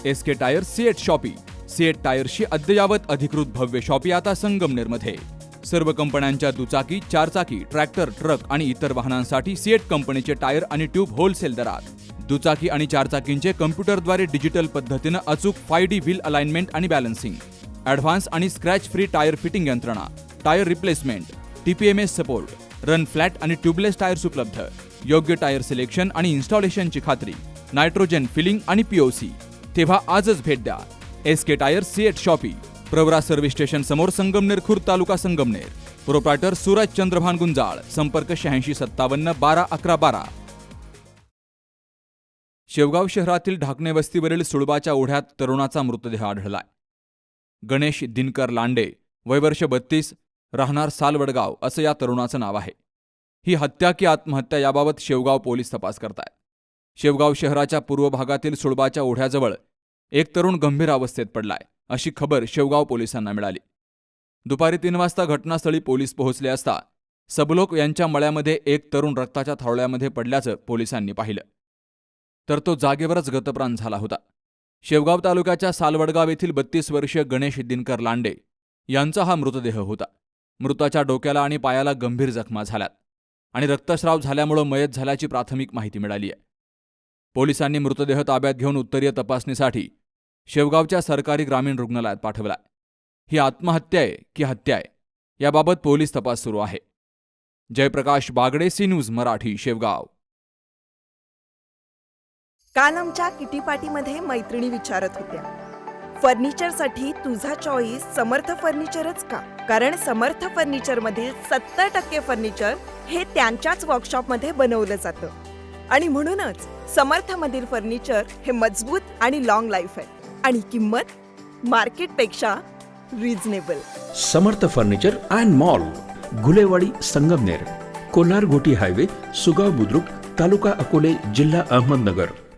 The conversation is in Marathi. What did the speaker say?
SK tyre CEAT shoppe. CEAT टायर्सची अद्ययावत अधिकृत भव्य शॉपी आता संगमनेरमध्ये. सर्व कंपन्यांच्या दुचाकी, चारचाकी, ट्रॅक्टर, ट्रक आणि इतर वाहनांसाठी सिएट कंपनीचे टायर आणि ट्यूब होलसेल दरात. दुचाकी आणि चारचाकींचे कम्प्युटरद्वारे डिजिटल पद्धतीनं अचूक 5D व्हील अलाइनमेंट आणि बॅलन्सिंग, ॲडव्हान्स आणि स्क्रॅच फ्री टायर फिटिंग यंत्रणा, tyre replacement, TPMS support, run flat आणि ट्यूबलेस टायर्स उपलब्ध. योग्य टायर सिलेक्शन आणि इन्स्टॉलेशनची खात्री, नायट्रोजन फिलिंग आणि POC. तेव्हा आजच भेट द्या. SK tyre CEAT shoppe, Pravara service station समोर, संगमनेर खुर्द, तालुका संगमनेर. प्रोप्रायटर सूरज चंद्रभान गुंजाळ. संपर्क 8657 12 11 12. शेवगाव शहरातील ढाकणे वस्तीवरील सुळबाच्या ओढ्यात तरुणाचा मृतदेह आढळलाय. गणेश दिनकर लांडे, वय वर्ष 32, राहणार सालवडगाव असं या तरुणाचं नाव आहे. ही हत्या की आत्महत्या याबाबत शेवगाव पोलीस तपास करतायत. शेवगाव शहराच्या पूर्व भागातील सुळबाच्या ओढ्याजवळ एक तरुण गंभीर अवस्थेत पडलाय, अशी खबर शेवगाव पोलिसांना मिळाली. दुपारी 3 वाजता घटनास्थळी पोलीस पोहोचले असता सबलोक यांच्या मळ्यामध्ये एक तरुण रक्ताच्या थारोळ्यामध्ये पडल्याचं पोलिसांनी पाहिलं, तर तो जागेवरच गतप्राण झाला होता. शेवगाव तालुक्याच्या सालवडगाव येथील 32 वर्षीय गणेश दिनकर लांडे यांचा हा मृतदेह होता. मृताच्या डोक्याला आणि पायाला गंभीर जखमा झाल्यात आणि रक्तस्राव झाल्यामुळे मयत झाल्याची प्राथमिक माहिती मिळाली आहे. पोलिसांनी मृतदेह ताब्यात घेऊन उत्तरीय तपासणीसाठी शेवगावच्या सरकारी ग्रामीण रुग्णालयात पाठवलाय. ही आत्महत्या आहे की हत्या आहे याबाबत पोलीस तपास सुरू आहे. Jayprakash Bagde, C News Marathi, Shevgaon. काल आमच्या किटी पार्टीमध्ये मैत्रिणी विचारत होत्या, फर्निचरसाठी तुझा चॉईस समर्थ फर्निचरच का? कारण समर्थ फर्निचरमधील 70% फर्निचर हे त्यांच्याच वर्कशॉपमध्ये बनवलं जातं आणि म्हणूनच समर्थमधील फर्निचर हे मजबूत आणि लॉंग लाईफ आहे आणि किंमत मार्केटपेक्षा reasonable. Samarth furniture and mall, Gulewadi, Sangamner. Kolar Ghoti highway, Sugaon Budruk, taluka Akole, जिल्हा अहमदनगर.